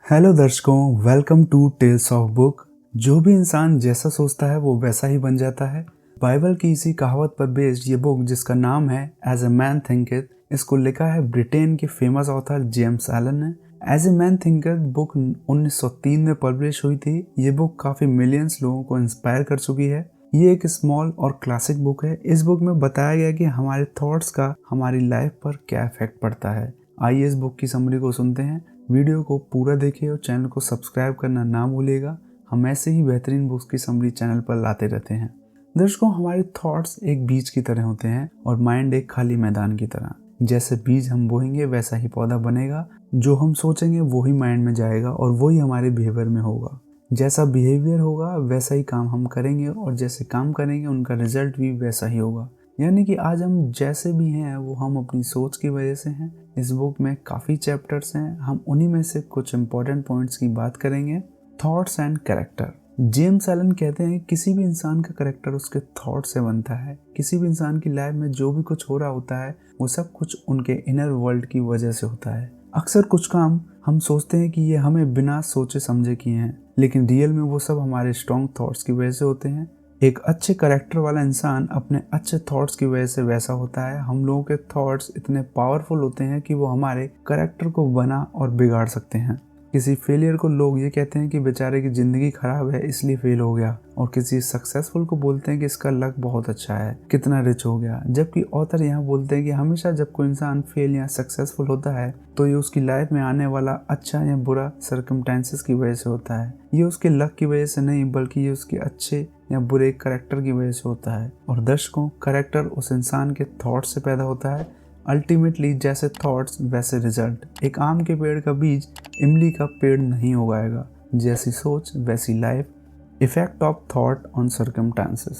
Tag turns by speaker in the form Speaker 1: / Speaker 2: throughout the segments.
Speaker 1: Hello दर्शकों, welcome to tales of book. जो भी इंसान जैसा सोचता है वो वैसा ही बन जाता है। बाइबल की इसी कहावत पर बेस्ड ये बुक, जिसका नाम है एज ए मैन थिंकeth, इसको लिखा है ब्रिटेन के फेमस ऑथर जेम्स एलन ने। एज ए मैन थिंकeth बुक 1903 में पब्लिश हुई थी। ये बुक काफ़ी मिलियंस लोगों को इंस्पायर कर चुकी है। ये एक स्मॉल और क्लासिक बुक है। इस बुक में बताया गया कि हमारे थॉट्स का हमारी लाइफ पर क्या इफेक्ट पड़ता है। आइए इस बुक की समरी को सुनते हैं। वीडियो को पूरा देखिए और चैनल को सब्सक्राइब करना ना भूलिएगा। हम ऐसे ही बेहतरीन बुक्स की समरी चैनल पर लाते रहते हैं। दर्शकों, हमारे थॉट्स एक बीज की तरह होते हैं और माइंड एक खाली मैदान की तरह। जैसे बीज हम बोएंगे वैसा ही पौधा बनेगा। जो हम सोचेंगे वही माइंड में जाएगा और वही हमारे बिहेवियर में होगा। जैसा बिहेवियर होगा वैसा ही काम हम करेंगे और जैसे काम करेंगे उनका रिजल्ट भी वैसा ही होगा। यानी कि आज हम जैसे भी हैं वो हम अपनी सोच की वजह से हैं। इस बुक में काफ़ी चैप्टर्स हैं, हम उन्हीं में से कुछ इंपॉर्टेंट पॉइंट्स की बात करेंगे। Thoughts and character. James Allen कहते हैं किसी भी इंसान का कैरेक्टर उसके थॉट से बनता है। किसी भी इंसान की लाइफ में जो भी कुछ हो रहा होता है वो सब कुछ उनके इनर वर्ल्ड की वजह से होता है। अक्सर कुछ काम हम सोचते हैं कि ये हमें बिना सोचे समझे किए हैं, लेकिन रियल में वो सब हमारे स्ट्रॉन्ग थॉट्स की वजह से होते हैं। एक अच्छे कैरेक्टर वाला इंसान अपने अच्छे थॉट्स की वजह से वैसा होता है। हम लोगों के थॉट्स इतने पावरफुल होते हैं कि वो हमारे कैरेक्टर को बना और बिगाड़ सकते हैं। किसी फेलियर को लोग ये कहते हैं कि बेचारे की ज़िंदगी खराब है इसलिए फेल हो गया, और किसी सक्सेसफुल को बोलते हैं कि इसका लक बहुत अच्छा है, कितना रिच हो गया। जबकि ऑथर यहाँ बोलते हैं कि हमेशा जब कोई इंसान फेल या सक्सेसफुल होता है तो ये उसकी लाइफ में आने वाला अच्छा या बुरा सर्कमस्टेंसेस की वजह से होता है। ये उसके लक की वजह से नहीं, बल्कि ये उसके अच्छे या बुरे कैरेक्टर की वजह से होता है। और दर्शकों, कैरेक्टर उस इंसान के थॉट से पैदा होता है। अल्टीमेटली जैसे थॉट्स वैसे रिजल्ट। एक आम के पेड़ का बीज इमली का पेड़ नहीं उगाएगा। जैसी सोच वैसी life. Effect of thought on circumstances.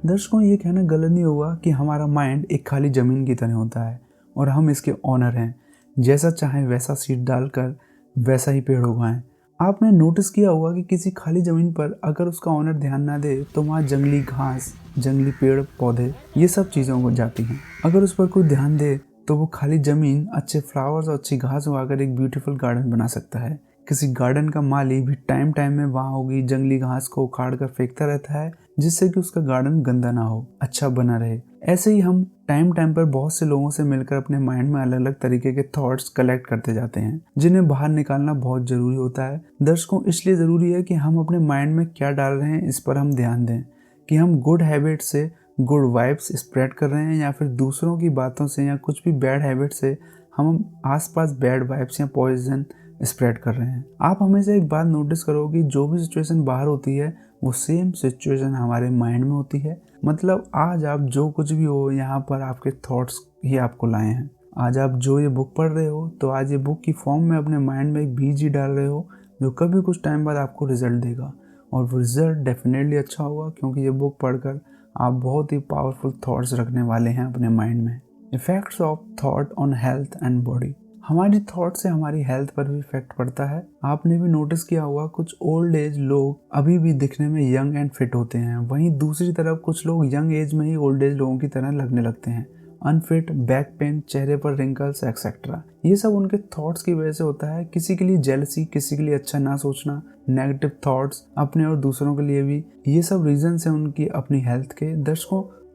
Speaker 1: दर्शकों, ये कहना गलत नहीं होगा कि हमारा माइंड एक खाली ज़मीन की तरह होता है और हम इसके ऑनर हैं। जैसा चाहें वैसा सीड डालकर वैसा ही पेड़ उगाएं। आपने नोटिस किया होगा कि किसी खाली ज़मीन पर अगर उसका ऑनर ध्यान ना दे तो वहाँ जंगली घास, जंगली पेड़ पौधे, ये सब चीज़ें उग जाती हैं। अगर उस पर कोई ध्यान दे तो वो खाली ज़मीन अच्छे फ्लावर्स और अच्छी घास उगाकर एक ब्यूटीफुल गार्डन बना सकता है। किसी गार्डन का माली भी टाइम टाइम में वहाँ होगी जंगली घास को उखाड़ कर फेंकता रहता है, जिससे कि उसका गार्डन गंदा ना हो, अच्छा बना रहे। ऐसे ही हम टाइम टाइम पर बहुत से लोगों से मिलकर अपने माइंड में अलग अलग तरीके के थॉट्स कलेक्ट करते जाते हैं, जिन्हें बाहर निकालना बहुत ज़रूरी होता है। दर्शकों, इसलिए ज़रूरी है कि हम अपने माइंड में क्या डाल रहे हैं इस पर हम ध्यान दें, कि हम गुड हैबिट से गुड वाइब्स स्प्रेड कर रहे हैं या फिर दूसरों की बातों से या कुछ भी बैड हैबिट से हम आसपास बैड वाइब्स या पॉइजन स्प्रेड कर रहे हैं। आप हमेशा एक बात नोटिस करोगे, जो भी सिचुएशन बाहर होती है वो सेम सिचुएशन हमारे माइंड में होती है। मतलब आज आप जो कुछ भी हो, यहाँ पर आपके थॉट्स ही आपको लाए हैं। आज आप जो ये बुक पढ़ रहे हो तो आज ये बुक की फॉर्म में अपने माइंड में एक बीज ही डाल रहे हो, जो कभी कुछ टाइम बाद आपको रिजल्ट देगा। और वो रिजल्ट डेफिनेटली अच्छा होगा, क्योंकि ये बुक पढ़कर आप बहुत ही पावरफुल थॉट्स रखने वाले हैं अपने माइंड में। Effects of thought on health and body. हमारी थॉट से हमारी हेल्थ पर भी इफेक्ट पड़ता है। आपने भी नोटिस किया होगा, कुछ ओल्ड एज लोग अभी भी दिखने में यंग एंड फिट होते हैं, वहीं दूसरी तरफ कुछ लोग यंग एज में ही ओल्ड एज लोगों की तरह लगने लगते हैं। अनफिट, बैक पेन, चेहरे पर रिंकल्स एक्सेट्रा, ये सब उनके थॉट्स की वजह से होता है। किसी के लिए जेलसी, किसी के लिए अच्छा ना सोचना, नेगेटिव थॉट्स अपने और दूसरों के लिए भी, ये सब रीजन है उनकी अपनी हेल्थ के।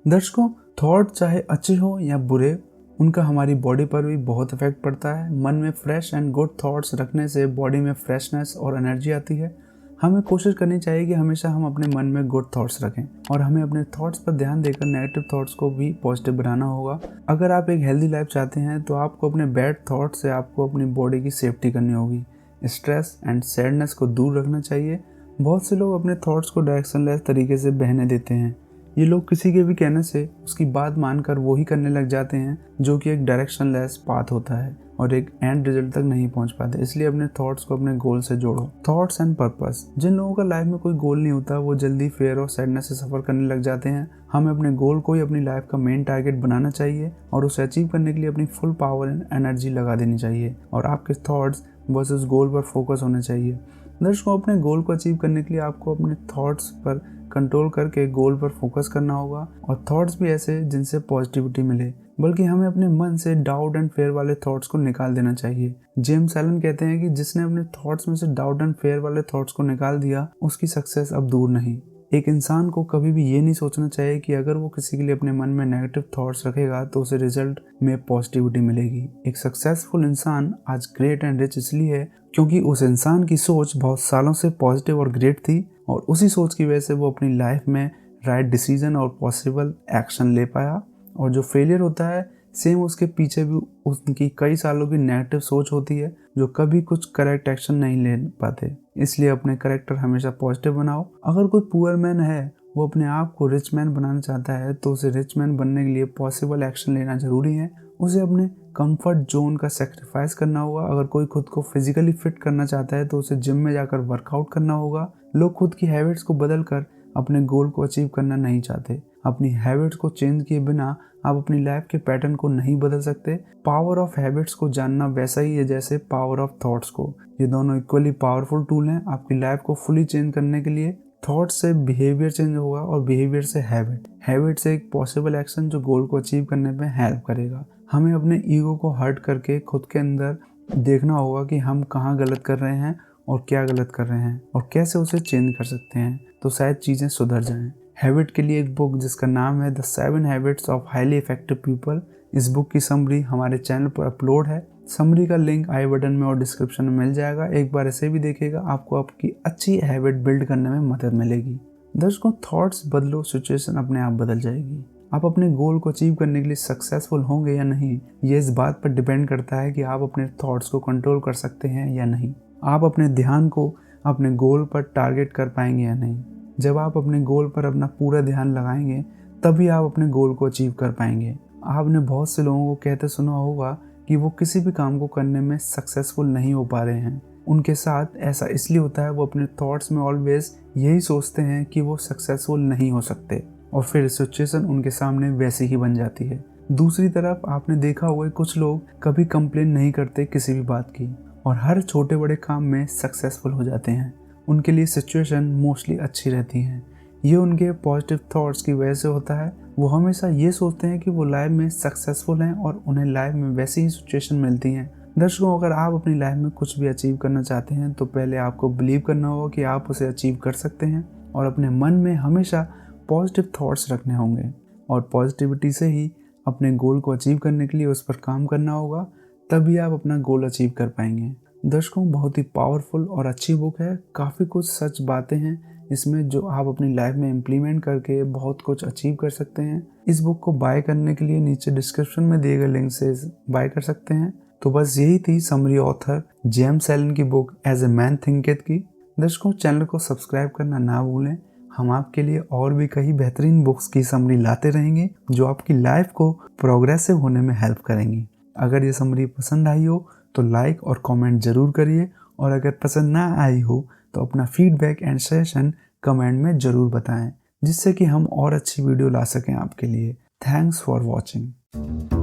Speaker 1: दर्शकों, थॉट चाहे अच्छे हो या बुरे, उनका हमारी बॉडी पर भी बहुत इफेक्ट पड़ता है। मन में फ्रेश एंड गुड थॉट्स रखने से बॉडी में फ्रेशनेस और एनर्जी आती है। हमें कोशिश करनी चाहिए कि हमेशा हम अपने मन में गुड थॉट्स रखें और हमें अपने थॉट्स पर ध्यान देकर नेगेटिव थॉट्स को भी पॉजिटिव बनाना होगा। अगर आप एक हेल्दी लाइफ चाहते हैं तो आपको अपने बैड थॉट से आपको अपनी बॉडी की सेफ्टी करनी होगी। स्ट्रेस एंड सैडनेस को दूर रखना चाहिए। बहुत से लोग अपने थॉट्स को डायरेक्शनलेस तरीके से बहने देते हैं। ये लोग किसी के भी कहने से उसकी बात मानकर वो ही करने लग जाते हैं, जो कि एक डायरेक्शनलेस पाथ होता है और एक एंड रिजल्ट तक नहीं पहुंच पाते। इसलिए अपने थॉट्स को अपने गोल से जोड़ो। Thoughts and purpose. जिन लोगों का लाइफ में कोई गोल नहीं होता वो जल्दी फेयर और सैडनेस से सफ़र करने लग जाते हैं। हमें अपने गोल को ही अपनी लाइफ का मेन टारगेट बनाना चाहिए और उसे अचीव करने के लिए अपनी फुल पावर एंड एनर्जी लगा देनी चाहिए। और आपके थॉट्स बस उस गोल पर फोकस होना चाहिए। दर्शकों, अपने गोल को अचीव करने के लिए आपको अपने थॉट्स पर कंट्रोल करके गोल पर फोकस करना होगा, और थॉट्स भी ऐसे जिनसे पॉजिटिविटी मिले, बल्कि हमें अपने मन से डाउट एंड फेयर वाले थॉट्स को निकाल देना चाहिए। जेम्स एलन कहते हैं कि जिसने अपने थॉट्स में से डाउट एंड फेयर वाले थॉट्स को निकाल दिया, उसकी सक्सेस अब दूर नहीं। एक इंसान को कभी भी ये नहीं सोचना चाहिए कि अगर वो किसी के लिए अपने मन में नेगेटिव थॉट्स रखेगा तो उसे रिजल्ट में पॉजिटिविटी मिलेगी। एक सक्सेसफुल इंसान आज ग्रेट एंड रिच इसलिए है क्योंकि उस इंसान की सोच बहुत सालों से पॉजिटिव और ग्रेट थी, और उसी सोच की वजह से वो अपनी लाइफ में राइट डिसीजन और पॉसिबल एक्शन ले पाया। और जो फेलियर होता है, सेम उसके पीछे भी उनकी कई सालों की नेगेटिव सोच होती है, जो कभी कुछ करेक्ट एक्शन नहीं ले पाते। इसलिए अपने करेक्टर हमेशा पॉजिटिव बनाओ। अगर कोई पुअर मैन है, वो अपने आप को रिच मैन बनाना चाहता है, तो उसे रिच मैन बनने के लिए पॉसिबल एक्शन लेना जरूरी है। उसे अपने कंफर्ट जोन का सेक्रीफाइस करना होगा। अगर कोई खुद को फिजिकली फिट करना चाहता है, तो उसे जिम में जाकर वर्कआउट करना होगा। लोग खुद की हैबिट्स को बदल कर अपने गोल को अचीव करना नहीं चाहते। अपनी हैबिट्स को चेंज किए बिना आप अपनी लाइफ के पैटर्न को नहीं बदल सकते। पावर ऑफ हैबिट्स को जानना वैसा ही है जैसे पावर ऑफ थॉट्स को। ये दोनों इक्वली पावरफुल टूल हैं आपकी लाइफ को फुली चेंज करने के लिए। थॉट से बिहेवियर चेंज होगा और बिहेवियर से हैबिट से एक पॉसिबल एक्शन जो गोल को अचीव करने में हेल्प करेगा। हमें अपने ईगो को हर्ट करके खुद के अंदर देखना होगा कि हम कहाँ गलत कर रहे हैं और क्या गलत कर रहे हैं और कैसे उसे चेंज कर सकते हैं, तो शायद चीज़ें सुधर जाएं। हैबिट के लिए एक बुक जिसका नाम है the 7 habits of highly effective people. इस बुक की समरी हमारे चैनल पर अपलोड है। समरी का लिंक आई बटन में और डिस्क्रिप्शन में मिल जाएगा। एक बार इसे भी देखिएगा, आपको आपकी अच्छी हैबिट बिल्ड करने में मदद मिलेगी। दर्शकों, थॉट्स बदलो, सिचुएशन अपने आप बदल जाएगी। आप अपने गोल को अचीव करने के लिए सक्सेसफुल होंगे या नहीं, ये इस बात पर डिपेंड करता है कि आप अपने थॉट्स को कंट्रोल कर सकते हैं या नहीं। आप अपने ध्यान को अपने गोल पर टारगेट कर पाएंगे या नहीं। जब आप अपने गोल पर अपना पूरा ध्यान लगाएंगे, तभी आप अपने गोल को अचीव कर पाएंगे। आपने बहुत से लोगों को कहते सुना होगा कि वो किसी भी काम को करने में सक्सेसफुल नहीं हो पा रहे हैं। उनके साथ ऐसा इसलिए होता है, वो अपने थॉट्स में ऑलवेज यही सोचते हैं कि वो सक्सेसफुल नहीं हो सकते, और फिर सिचुएशन उनके सामने वैसी ही बन जाती है। दूसरी तरफ आपने देखा होगा कुछ लोग कभी कंप्लेन नहीं करते किसी भी बात की, और हर छोटे बड़े काम में सक्सेसफुल हो जाते हैं। उनके लिए सिचुएशन मोस्टली अच्छी रहती हैं। ये उनके पॉजिटिव थॉट्स की वजह से होता है। वो हमेशा ये सोचते हैं कि वो लाइफ में सक्सेसफुल हैं और उन्हें लाइफ में वैसी ही सिचुएशन मिलती हैं। दर्शकों, अगर आप अपनी लाइफ में कुछ भी अचीव करना चाहते हैं, तो पहले आपको बिलीव करना होगा कि आप उसे अचीव कर सकते हैं, और अपने मन में हमेशा पॉजिटिव थॉट्स रखने होंगे, और पॉजिटिविटी से ही अपने गोल को अचीव करने के लिए उस पर काम करना होगा। तभी आप अपना गोल अचीव कर पाएंगे। दर्शकों, बहुत ही पावरफुल और अच्छी बुक है। काफ़ी कुछ सच बातें हैं इसमें जो आप अपनी लाइफ में इम्प्लीमेंट करके बहुत कुछ अचीव कर सकते हैं। इस बुक को बाय करने के लिए नीचे डिस्क्रिप्शन में दिए गए लिंक से बाय कर सकते हैं। तो बस यही थी समरी ऑथर जेम्स एलन की book as a man thinketh की। दर्शकों, चैनल को सब्सक्राइब करना ना भूलें। हम आपके लिए और भी कई बेहतरीन बुक्स की समरी लाते रहेंगे जो आपकी लाइफ को प्रोग्रेसिव होने में हेल्प करेंगी। अगर ये समरी पसंद आई हो तो लाइक और कमेंट जरूर करिए, और अगर पसंद ना आई हो तो अपना फीडबैक एंड सजेशन कमेंट में ज़रूर बताएं, जिससे कि हम और अच्छी वीडियो ला सकें आपके लिए। Thanks for watching.